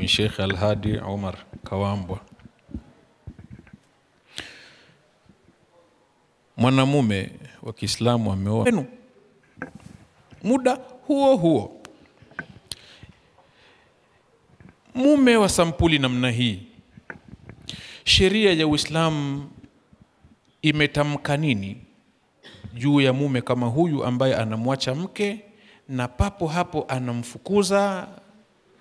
ni Sheikh Al-Hadi Omar Kawambwa. Mwanamume wa Kiislamu ameoa muda huo huo. Mume wa sampuli namna hii, sheria ya Uislamu imetamka nini juu ya mume kama huyu ambaye anamwacha mke na papo hapo anamfukuza?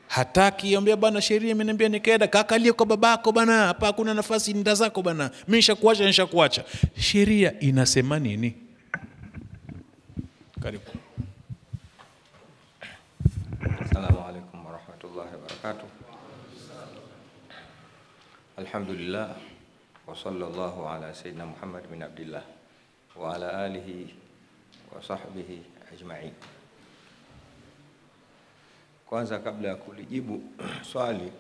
Hataki, ambia bana, sheria imeniambia nikaenda, kakalie kwa babako bana, hapa hakuna nafasi, nenda zako bana, mimi nishakuacha. Sheria inasema nini? Karibu. Assalamu alaikum warahmatullahi wabarakatuh. Alhamdulillah wa sallallahu ala sayyidina Muhammad bin Abdullah wa ala alihi wa sahbihi ajma'in. Kwanza kabla ya kulijibu swali,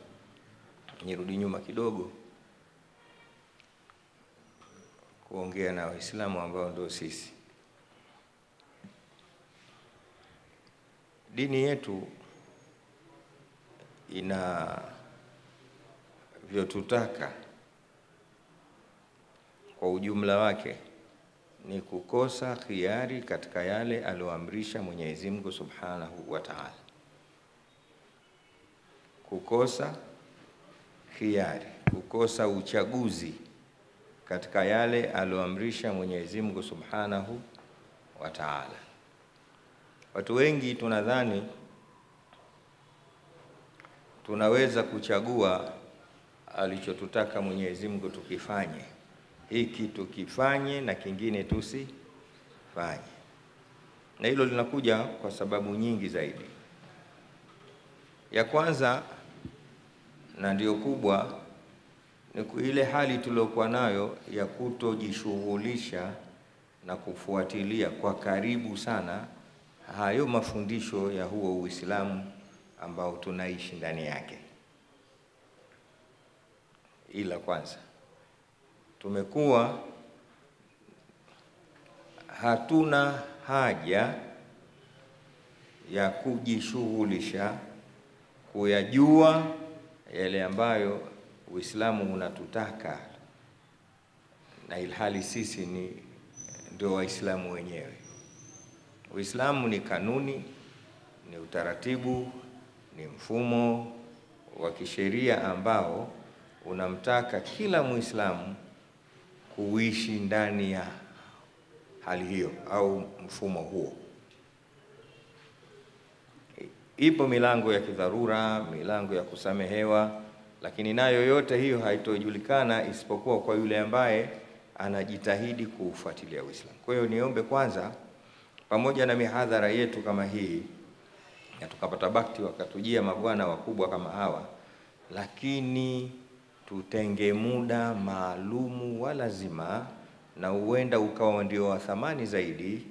nirudi nyuma kidogo kuongea na Waislamu ambao ndio sisi. Dini yetu ina vyotutaka kwa ujumla wake ni kukosa khiari katika yale aloamrisha Mwenyezi Mungu Subhanahu wa Ta'ala. Kukosa khiari, kukosa uchaguzi katika yale aloamrisha Mwenyezi Mungu Subhanahu wa Ta'ala. Watu wengi tunadhani tunaweza kuchagua alichotutaka Mwenyezi Mungu tukifanye. Hiki tukifanye na kingine tusifanye. Na hilo linakuja kwa sababu nyingi zaidi. Ya kwanza na ndio kubwa ni ile hali tuliokuwa nayo ya kutojishughulisha na kufuatilia kwa karibu sana hayo mafundisho ya huo Uislamu ambao tunaishi ndani yake. Ila kwanza tumekuwa hatuna haja ya kujishughulisha kuyajua yale ambayo Uislamu unatutaka, na ilhali sisi ndio Waislamu wenyewe. Uislamu ni kanuni, ni utaratibu, ni mfumo wa kisheria ambao unamtaka kila Muislamu kuishi ndani ya hali hiyo au mfumo huo. Ipo milango ya kidharura, milango ya kusamehewa, lakini nayo yote hiyo haitojulikana isipokuwa kwa yule ambaye anajitahidi kuufuatilia Uislamu. Kwa hiyo niombe kwanza, pamoja na mihadhara yetu kama hii, na tukapata bahati wakatujia mabwana wakubwa kama hawa, lakini tutenge muda maalumu wa lazima, na huenda ukawa ndio wa thamani zaidi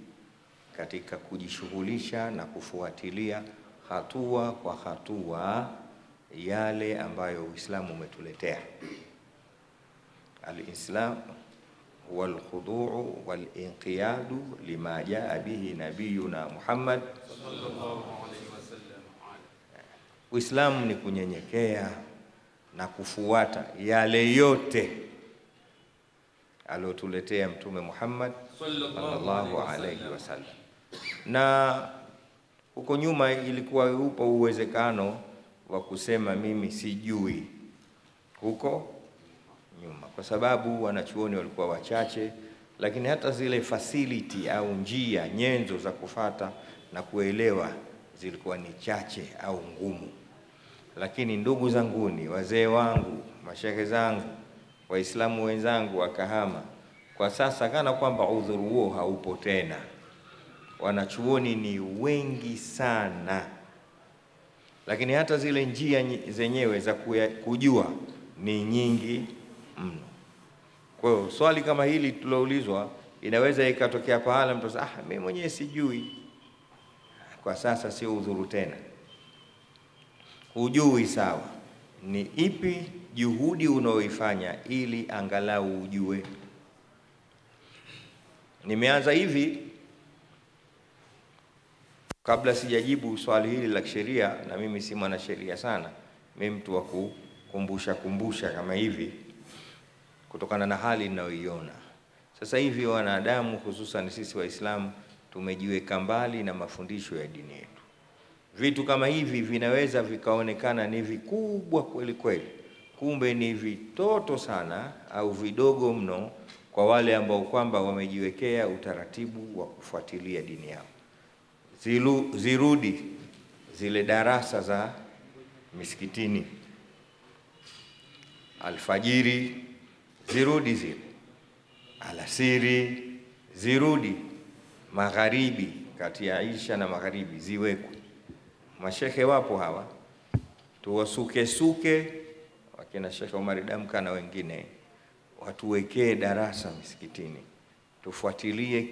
katika kujishughulisha na kufuatilia hatua kwa hatua yale ambayo Uislamu umetuletea. Al-Islam wal khudu'u wal inqiyadu lima jaa bihi nabiyuna Muhammad sallallahu alaihi wasallam. Uislamu ni kunyenyekea na kufuata yale yote alotuletea Mtume Muhammad sallallahu alaihi wasallam. Na huko nyuma ilikuwa upo uwezekano wa kusema mimi sijui huko nyuma, kwa sababu wanachuoni walikuwa wachache, lakini hata zile facility au njia nyenzo za kufata na kuelewa zilikuwa ni chache au ngumu. Lakini ndugu zanguni, wazee wangu, mashehe zangu, Waislamu wenzangu wakahama, kwa sasa kana kwamba udhuru huo haupo tena. Wanachuoni ni wengi sana, lakini hata zile njia zenyewe za kujua ni nyingi mno. Kwa hiyo swali kama hili tuloulizwa inaweza ikatokea pahala mtu sasa, mimi mwenyewe sijui. Kwa sasa sio udhuru tena. Hujui sawa, ni ipi juhudi unaoifanya ili angalau ujue? Nimeanza hivi kabla sijajibu swali hili la kisheria, na mimi si mwana sheria sana, mimi mtu wa kukumbusha kama hivi, kutokana na hali ninayoiona sasa hivi. Wanadamu hususan sisi Waislamu tumejiweka mbali na mafundisho ya dini yetu. Vitu kama hivi vinaweza vikaonekana ni vikubwa kweli kweli, kumbe ni vitoto sana au vidogo mno kwa wale ambao kwamba wamejiwekea utaratibu wa kufuatilia dini yao. Zirudi zile darasa za misikitini alfajiri, zirudi zile alasiri, zirudi magharibi, kati ya Isha na magharibi ziwekwe. Mashehe wapo hawa, tuwasuke wakina Sheikh Omar Damka na wengine, watuwekee darasa misikitini, tufuatilie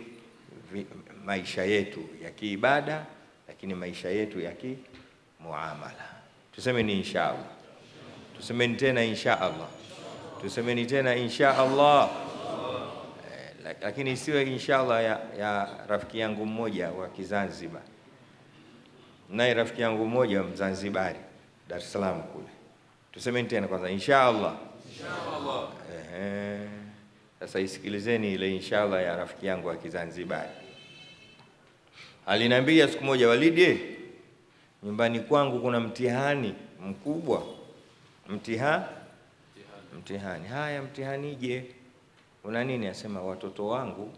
maisha yetu ya kiibada, lakini maisha yetu ya kimuamala. Tusemeni inshallah, tusemeni tena inshallah, tusemeni tena inshallah. Lakini isiwe inshallah ya rafiki yangu mmoja wa Kizanzibar, naye rafiki yangu mmoja wa Mzanzibari, Dar es Salaam kule. Tusemeni tena kwanza inshallah. Inshallah. Sasa isikilizeni ile inshallah ya rafiki yangu wa Kizanzibari. Aliniambia siku moja, Walidi, nyumbani kwangu kuna mtihani mkubwa. Mtihani. Haya, mtihanije? Una nini? Asema watoto wangu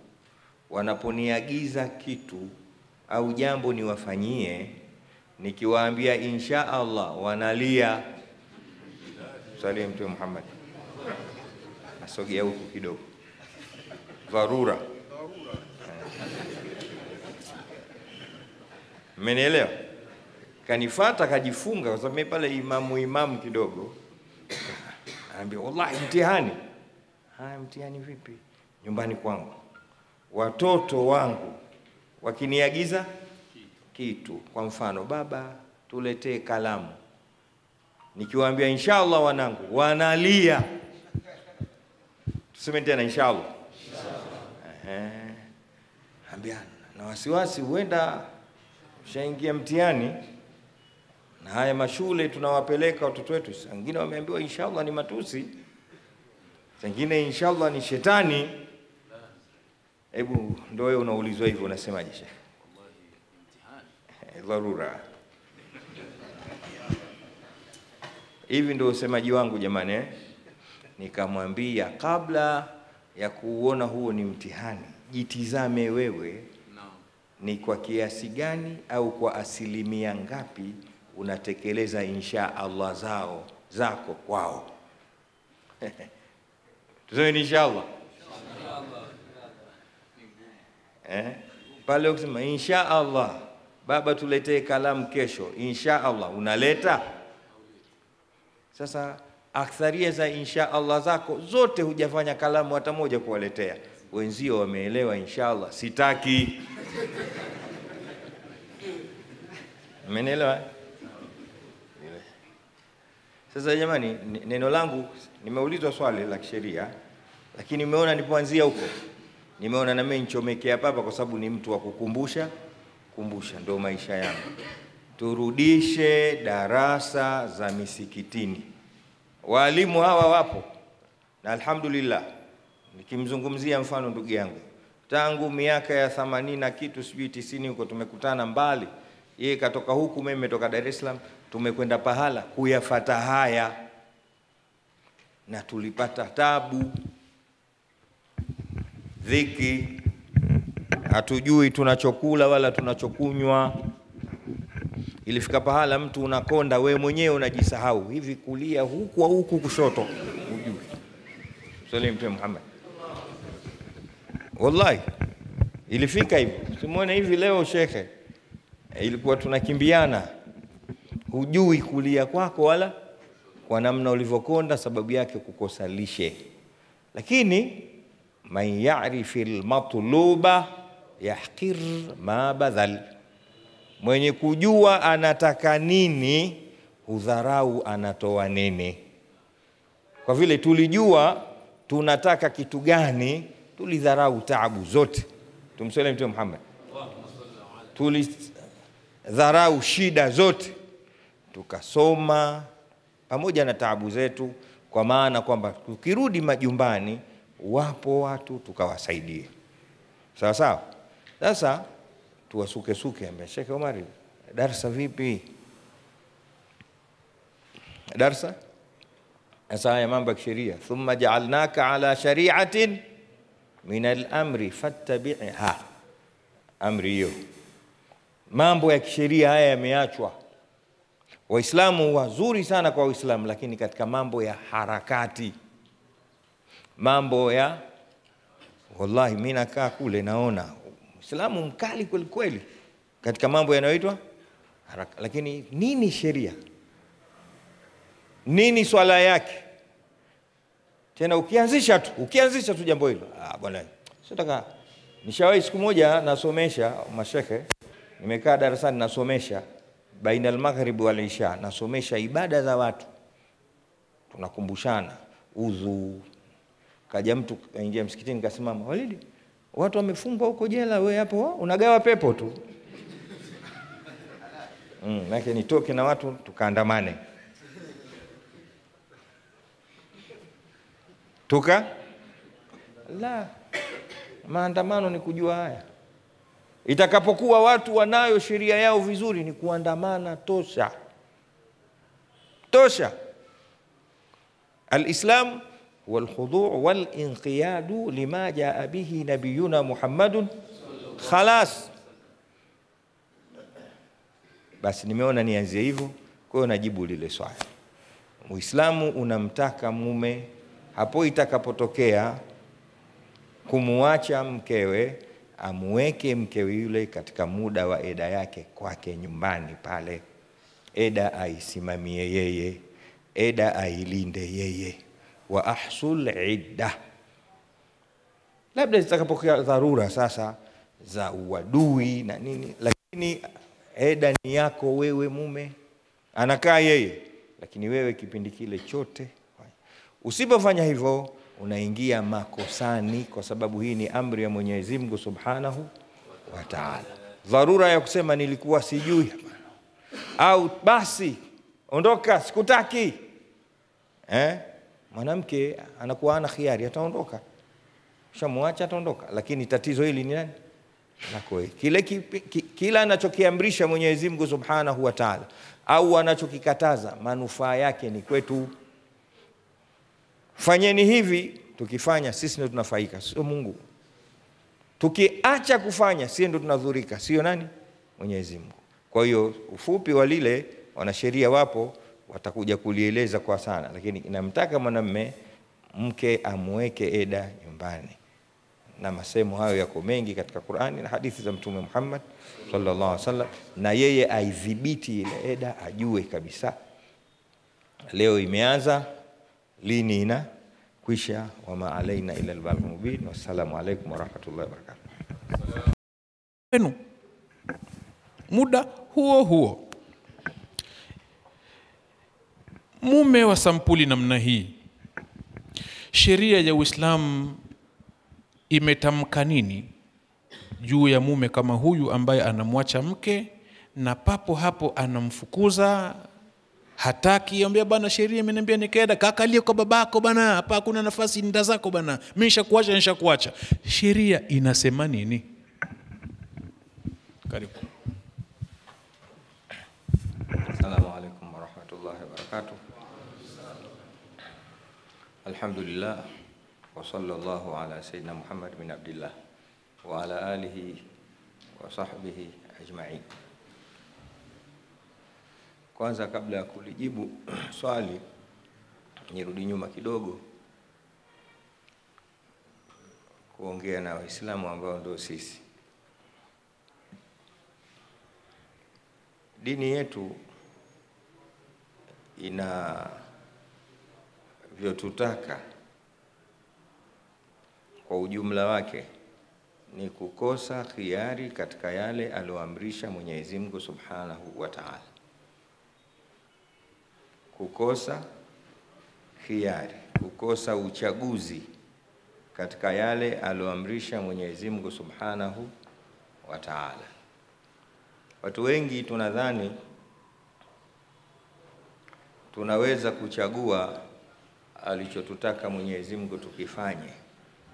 wanaponiagiza kitu au jambo niwafanyie, nikiwaambia insha Allah wanalia. Salim Mtume Muhammad. Asogea huku kidogo. Dharura. Mmenielewa? Kanifuata kajifunga kwa sababu mimi pale imamu kidogo. Anambia wallahi mtihani. Haya, mtihani vipi? Nyumbani kwangu watoto wangu wakiniagiza kitu, kwa mfano, baba tuletee kalamu, nikiwaambia inshallah wanangu wanalia. Tuseme tena inshallah. Ambia na wasiwasi, huenda ushaingia mtihani. Na haya mashule tunawapeleka watoto wetu, wengine wameambiwa inshallah ni matusi, wengine inshallah ni shetani. Hebu ndio wewe unaulizwa hivyo, unasemaje Sheikh? Wallahi mtihani dharura. Hivi ndio usemaji wangu jamani. Nikamwambia kabla ya kuona huo ni mtihani, jitizame wewe ni kwa kiasi gani au kwa asilimia ngapi unatekeleza insha Allah zako kwao. Tuseme inshallah. Pale ukisema insha Allah, baba tuletee kalamu kesho, insha Allah unaleta. Sasa aktharia za insha Allah zako zote hujafanya kalamu hata moja kuwaletea. Wenzio wameelewa insha Allah, sitaki. Mmenielewa? Sasa jamani, neno langu, nimeulizwa swali la kisheria, lakini nimeona nipoanzia huko, nimeona na mimi nichomeke hapa kwa sababu ni mtu wa kukumbusha ndio maisha yangu. Turudishe darasa za misikitini. Walimu hawa wapo na alhamdulillah. Nikimzungumzia mfano ndugu yangu, tangu miaka ya 80 na kitu sijui 90 huko tumekutana mbali. Yeye katoka huku, mimi nimetoka Dar es Salaam, tumekwenda pahala kuyafata haya na tulipata tabu, dhiki, hatujui tunachokula wala tunachokunywa. Ilifika pahala mtu unakonda wewe mwenyewe unajisahau, hivi kulia huku au huku kushoto hujui. Salim Mtume Muhammad. Wallahi ilifika hivyo. Simuone hivi leo shekhe, ilikuwa tunakimbiana, hujui kulia kwako wala kwa namna ulivyokonda, sababu yake kukosa lishe. Lakini man ya'rifil matluba yahqir ma badhal, mwenye kujua anataka nini hudharau anatoa nini. Kwa vile tulijua tunataka kitu gani, tulidharau taabu zote. Tumsalimu Mtume Muhammad. Tulidharau shida zote, tukasoma, pamoja na taabu zetu, kwa maana kwamba tukirudi majumbani wapo watu tukawasaidie. Sawa sawa. Sasa tuwasuke ambaye Sheikh Omari, darasa vipi? Darasa sasa ya mambo ya sheria, thumma ja'alnaka ala shari'atin min al-amri fattabi'ha. Amri hiyo, mambo ya kisheria haya yameachwa. Waislamu wazuri sana kwa Waislamu, lakini katika mambo ya harakati, mambo ya wallahi, mimi nakaa kule naona Muislamu mkali kweli kweli katika mambo yanayoitwa haraka. Lakini nini sheria? Nini swala yake? Tena ukianzisha tu jambo hilo, bwana, sitaka. Nishawahi siku moja nasomesha mashekhe, nimekaa darasani nasomesha baina al-maghrib wal isha, nasomesha ibada za watu, tunakumbushana udhu. Kaja mtu kaingia msikitini kasimama, Walidi, watu wamefungwa huko jela, wewe hapo unagawa pepo tu. Nake nitoke na watu tukaandamane. Maandamano ni kujua haya. Itakapokuwa watu wanayo sheria yao vizuri, ni kuandamana tosha. Al-Islam wal khudu' wal inqiyadu lima jaa bihi nabiyuna Muhammadun khalas. Basi nimeona nianzie hivyo, kwa hiyo najibu lile swali. Muislamu unamtaka mume hapo itakapotokea kumuacha mkewe, amuweke mkewe yule katika muda wa eda yake kwake nyumbani pale. Eda aisimamie yeye, eda ailinde yeye. Wa ahsul idda. Labda zitakapokea dharura sasa za uadui na nini, lakini eda ni yako wewe mume, anakaa yeye, lakini wewe kipindi kile chote. Usipofanya hivyo unaingia makosani, kwa sababu hii ni amri ya Mwenyezi Mungu Subhanahu wa Ta'ala. Dharura ya kusema nilikuwa sijui, au basi ondoka sikutaki, mwanamke anakuwa ana khiari, ataondoka. Shamwacha ataondoka, lakini tatizo hili ni nani? Lako. Kila anachokiamrisha Mwenyezi Mungu Subhanahu wa Ta'ala au anachokikataza, manufaa yake ni kwetu. Fanyeni hivi, tukifanya sisi ndio tunafaika, sio Mungu. Tukiacha kufanya sisi ndio tunadhurika, sio nani? Mwenyezi Mungu. Kwa hiyo ufupi wa lile, wanasheria wapo watakuja kulieleza kwa sana, lakini inamtaka mwanamume mke amweke eda nyumbani. Na masemo hayo yako mengi katika Qur'ani na hadithi za Mtume Muhammad sallallahu alaihi wasallam, na yeye aidhibiti ile eda, ajue kabisa leo imeanza, lini ina kwisha. Wama alaina ila al-balagh mubin. Wassalamu alaykum wa rahmatullahi wa barakatuh. Muda huo mume wa sampuli namna hii, sheria ya Uislamu imetamka nini juu ya mume kama huyu ambaye anamwacha mke na papo hapo anamfukuza? Hataki, ambia bana, sheria imeniambia nikaenda, kakalie kwa babako bana, hapa hakuna nafasi, nenda zako bana, mimi nishakuacha. Sheria inasema nini? Karibu. Assalamu alaykum wa rahmatullahi wa barakatuh. Alhamdulillah wa sallallahu ala sayyidina Muhammad bin Abdullah wa ala alihi wa sahbihi ajma'in. Kwanza kabla ya kulijibu swali, nirudi nyuma kidogo kuongea na Waislamu ambao ndio sisi. Dini yetu ina vyotutaka kwa ujumla wake ni kukosa khiari katika yale aloamrisha Mwenyezi Mungu Subhanahu wa Ta'ala. Kukosa khiari, kukosa uchaguzi katika yale aloamrisha Mwenyezi Mungu Subhanahu wa Ta'ala. Watu wengi tunadhani tunaweza kuchagua alichotutaka Mwenyezi Mungu tukifanye.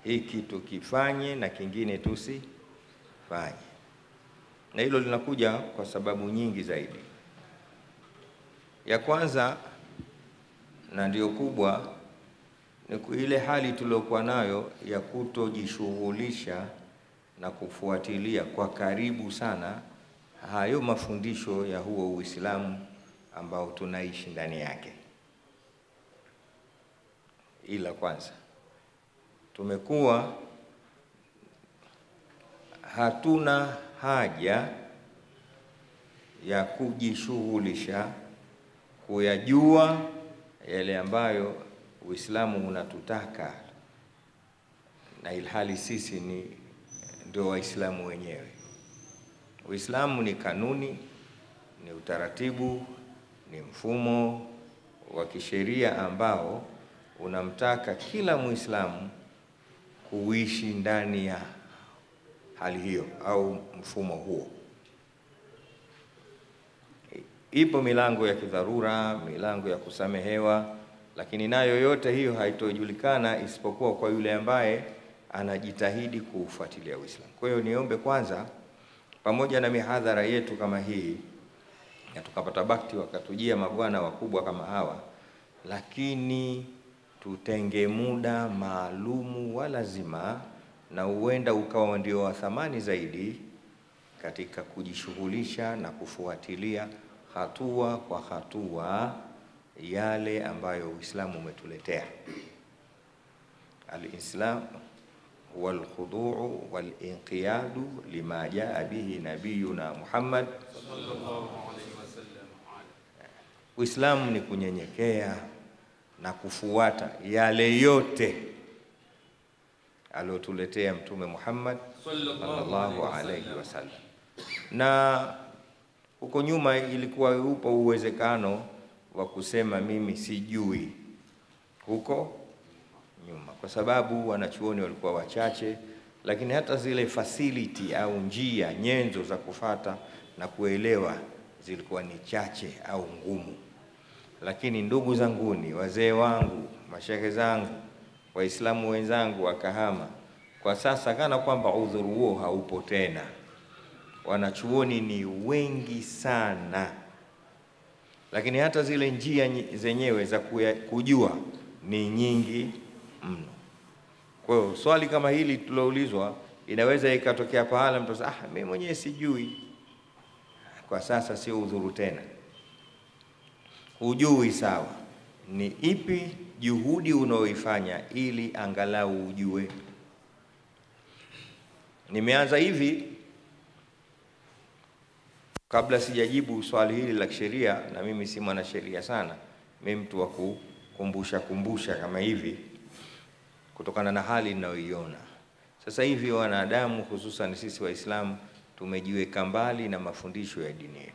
Hiki tukifanye na kingine tusifanye. Na hilo linakuja kwa sababu nyingi zaidi. Ya kwanza na ndio kubwa ni ile hali tuliokuwa nayo ya kutojishughulisha na kufuatilia kwa karibu sana hayo mafundisho ya huo Uislamu ambao tunaishi ndani yake. Ila kwanza tumekuwa hatuna haja ya kujishughulisha kuyajua yale ambayo Uislamu unatutaka, na ilhali sisi ndio Waislamu wenyewe. Uislamu ni kanuni, ni utaratibu, ni mfumo wa kisheria ambao unamtaka kila Muislamu kuishi ndani ya hali hiyo au mfumo huo. Ipo milango ya kidharura, milango ya kusamehewa, lakini nayo yote hiyo haitojulikana isipokuwa kwa yule ambaye anajitahidi kuufuatilia Uislamu. Kwa hiyo niombe kwanza, pamoja na mihadhara yetu kama hii, na tukapata bahati wakatujia mabwana wakubwa kama hawa, lakini tutenge muda maalumu wa lazima, na huenda ukawa ndio wa thamani zaidi katika kujishughulisha na kufuatilia hatua kwa hatua yale ambayo Uislamu umetuletea. Al-Islam wal khudu'u wal inqiyadu lima jaa bihi nabiyuna Muhammad sallallahu alaihi wasallam. Uislamu ni kunyenyekea na kufuata yale yote aliyotuletea Mtume Muhammad sallallahu alaihi wasallam. Na huko nyuma ilikuwa upo uwezekano wa kusema mimi sijui huko nyuma, kwa sababu wanachuoni walikuwa wachache, lakini hata zile facility au njia nyenzo za kufata na kuelewa zilikuwa ni chache au ngumu. Lakini ndugu zanguni, wazee wangu, mashehe zangu, Waislamu wenzangu wa Kahama, kwa sasa kana kwamba udhuru huo haupo tena. Wanachuoni ni wengi sana, lakini hata zile njia zenyewe za kujua ni nyingi mno. Kwa hiyo swali kama hili tuloulizwa inaweza ikatokea pahala mtu sasa, mimi mwenyewe sijui. Kwa sasa sio udhuru tena. Hujui sawa, ni ipi juhudi unaoifanya ili angalau ujue? Nimeanza hivi kabla sijajibu swali hili la sheria, na mimi si mwana sheria sana, mimi mtu wa kukumbusha kama hivi kutokana na hali ninayoiona sasa hivi. Wanadamu hususan sisi Waislamu tumejiweka mbali na mafundisho ya dini yetu.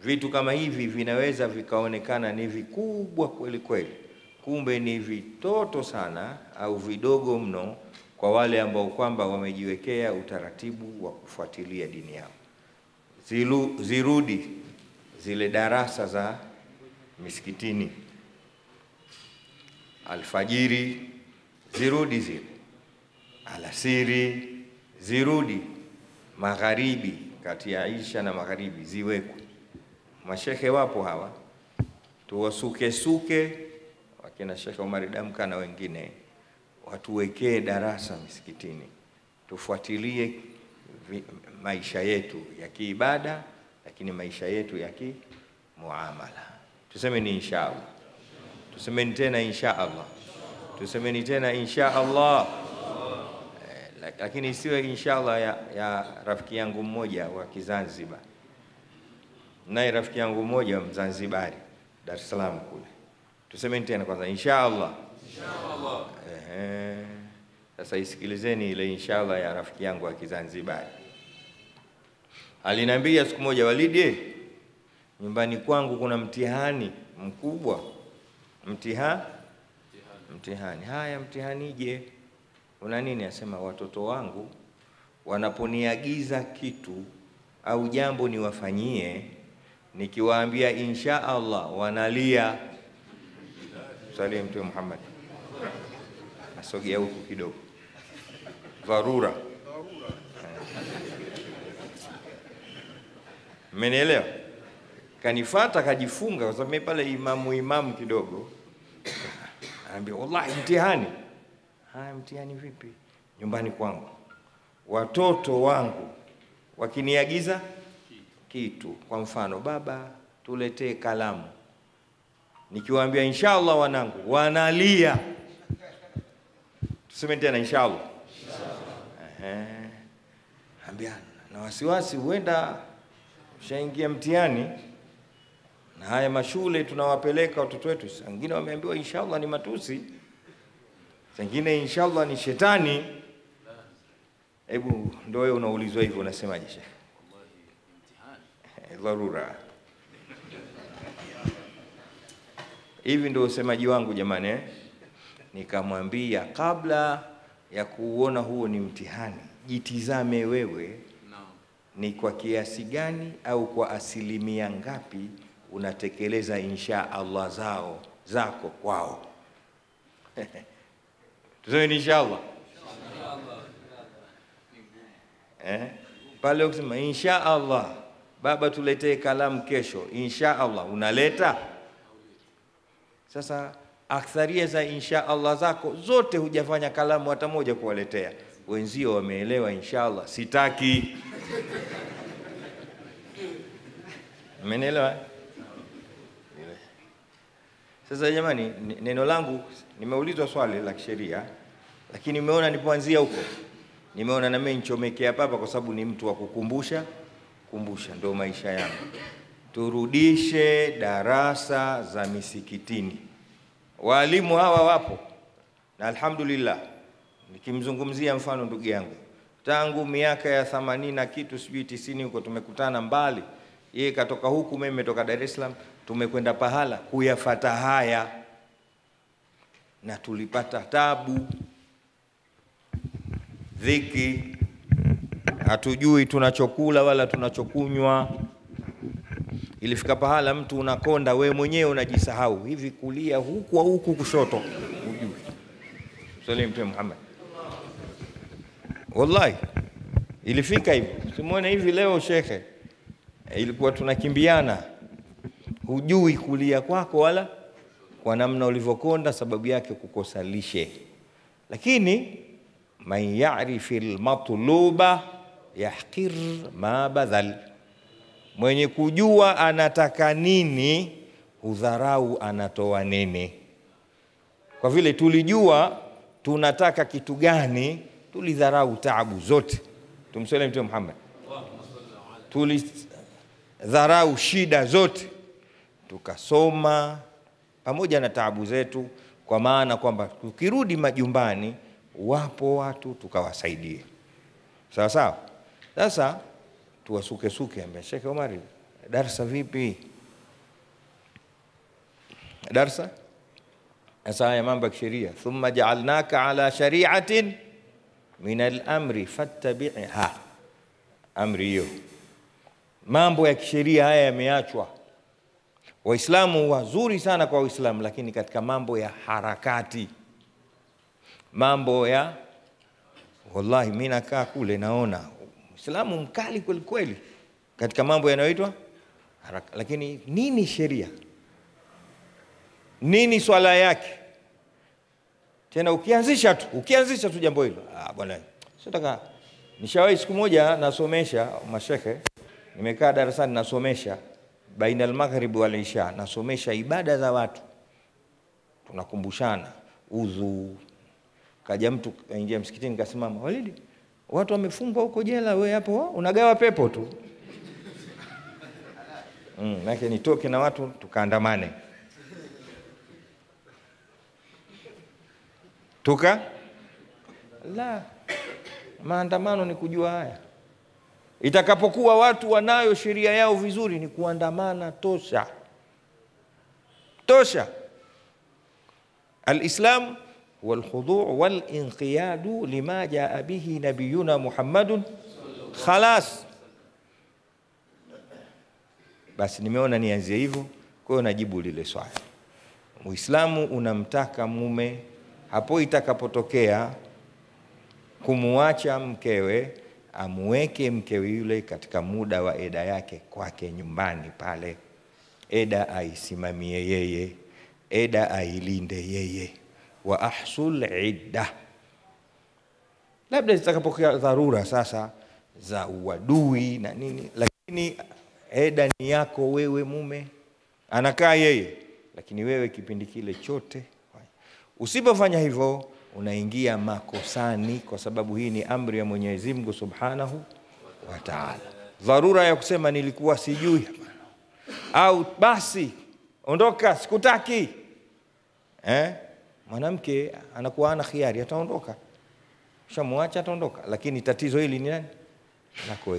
Vitu kama hivi vinaweza vikaonekana ni vikubwa kweli kweli, kumbe ni vitoto sana au vidogo mno kwa wale ambao kwamba wamejiwekea utaratibu wa kufuatilia dini yao. Zirudi zile darasa za misikitini alfajiri, zirudi zile alasiri, zirudi magharibi, kati ya Isha na magharibi ziwekwe. Mashehe wapo hawa, tuwasuke wakina Sheikh Omar Damka na wengine, watuwekee darasa misikitini, tufuatilie maisha yetu ya kiibada, lakini maisha yetu ya kimuamala. Tusemeni inshallah, tusemeni tena inshallah, tusemeni tena inshallah. Lakini isiwe inshallah ya rafiki yangu mmoja wa Kizanzibar, naye rafiki yangu mmoja Mzanzibari, Dar es Salaam kule. Tusemeni tena kwanza inshallah. Inshallah. Sasa isikilizeni ile inshallah ya rafiki yangu wa Kizanzibari. Aliniambia siku moja, Walidi, nyumbani kwangu kuna mtihani mkubwa. Mtihani. Haya, mtihanije? Una nini? Asema watoto wangu wanaponiagiza kitu au jambo niwafanyie, nikiwaambia insha Allah wanalia. Salim Mtume Muhammad. Asogea huku kidogo. Dharura. Mmenielewa? Kanifuata kajifunga kwa sababu mimi pale imamu kidogo. Anambia wallahi mtihani. Haya, mtihani vipi? Nyumbani kwangu watoto wangu wakiniagiza kitu, kwa mfano baba tuletee kalamu, nikiwaambia inshallah wanangu wanalia. Tuseme tena inshallah. Ambia na wasiwasi huenda ushaingia mtihani, na haya mashule tunawapeleka watoto wetu, wengine wameambiwa inshallah ni matusi, wengine inshallah ni shetani. Hebu ndio wewe unaulizwa hivyo, unasemaje Sheikh? Dharura. Hivi ndio usemaji wangu jamani. Nikamwambia kabla ya kuona huo ni mtihani, jitizame wewe ni kwa kiasi gani au kwa asilimia ngapi unatekeleza insha Allah zako kwao. Tuseme ni inshallah. Pale ukisema insha Allah, baba tuletee kalamu kesho, insha Allah unaleta. Sasa aktharia za insha Allah zako zote hujafanya kalamu hata moja kuwaletea. Wenzio wameelewa insha Allah, sitaki. Mmenielewa? Sasa jamani, neno langu, nimeulizwa swali la kisheria, lakini nimeona nipoanzia huko, nimeona na mimi nichomeke hapa kwa sababu ni mtu wa kukumbusha ndio maisha yangu. Turudishe darasa za misikitini. Walimu hawa wapo na alhamdulillah. Nikimzungumzia mfano ndugu yangu, tangu miaka ya 80 na kitu sijui 90 huko tumekutana mbali. Yeye katoka huku, mimi nimetoka Dar es Salaam, tumekwenda pahala kuyafuata haya na tulipata tabu, dhiki, hatujui tunachokula wala tunachokunywa. Ilifika pahala mtu unakonda wewe mwenyewe unajisahau, hivi kulia huku au huku kushoto hujui. Salim Mtume Muhammad. Wallahi ilifika hivi. Simuone hivi leo shekhe, ilikuwa tunakimbiana, hujui kulia kwako wala kwa namna ulivyokonda, sababu yake kukosa lishe. Lakini man ya'rifil matluba yahqir ma badhal, mwenye kujua anataka nini hudharau anatoa nini. Kwa vile tulijua tunataka kitu gani, tulidharau taabu zote. Tumsalimu Mtume Muhammad. Tulidharau shida zote, tukasoma pamoja na taabu zetu, kwa maana kwamba tukirudi majumbani wapo watu tukawasaidia. Sawa sawa. Sasa tuwasuke ambaye Sheikh Omari, darasa vipi? Darasa sasa ya mambo ya sheria, thumma ja'alnaka ala shari'atin min al-amri fattabi'ha. Amri hiyo, mambo ya kisheria haya yameachwa. Waislamu wazuri sana kwa Waislamu, lakini katika mambo ya harakati, mambo ya wallahi mimi nakaa kule naona Muislamu mkali kweli kweli katika mambo yanayoitwa haraka. Lakini nini sheria? Nini swala yake? Tena ukianzisha tu jambo hilo, bwana sitaka. Nishawahi siku moja nasomesha mashekhe, nimekaa darasani nasomesha baina al-maghrib wal isha, nasomesha ibada za watu, tunakumbushana udhu. Kaja mtu aingia msikitini kasimama, Walidi, watu wamefungwa huko jela, wewe hapo unagawa pepo tu. Nake nitoke na watu tukaandamane. Maandamano ni kujua haya. Itakapokuwa watu wanayo sheria yao vizuri, ni kuandamana tosha. Al-Islam wal khudu' wal inqiyadu lima jaa bihi nabiyuna Muhammadun khalas. Basi nimeona nianzie hivyo, kwa hiyo najibu lile swali. Muislamu unamtaka mume hapo itakapotokea kumuacha mkewe, amuweke mkewe yule katika muda wa eda yake kwake nyumbani pale. Eda aisimamie yeye, eda ailinde yeye. Wa ahsul idda. Labda zitakapokea dharura sasa za uadui na nini, lakini eda ni yako wewe mume, anakaa yeye, lakini wewe kipindi kile chote. Usipofanya hivyo unaingia makosani, kwa sababu hii ni amri ya Mwenyezi Mungu Subhanahu wa Ta'ala. Dharura ya kusema nilikuwa sijui, au basi ondoka sikutaki, mwanamke anakuwa ana khiari, ataondoka. Shamwacha ataondoka, lakini tatizo hili ni nani? Nako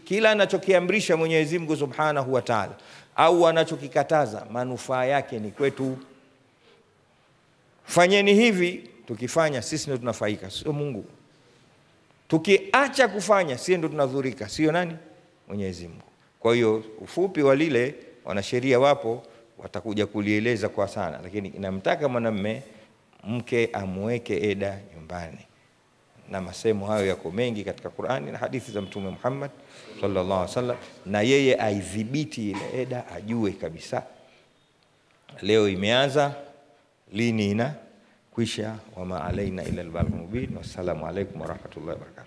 kila anachokiamrisha Mwenyezi Mungu Subhanahu wa Ta'ala au anachokikataza, manufaa yake ni kwetu. Fanyeni hivi, tukifanya sisi ndio tunafaika, sio Mungu. Tukiacha kufanya sisi ndio tunadhurika, sio nani? Mwenyezi Mungu. Kwa hiyo ufupi wa lile, wanasheria wapo watakuja kulieleza kwa sana, lakini inamtaka mwanamume mke amweke eda nyumbani. Na masemo hayo yako mengi katika Qur'ani na hadithi za Mtume Muhammad sallallahu alaihi wasallam, na yeye aidhibiti ile eda, ajue kabisa leo imeanza, lini ina kwisha. Wama alaina ila al-balagh mubin. Wassalamu alaykum wa rahmatullahi wa barakatuh.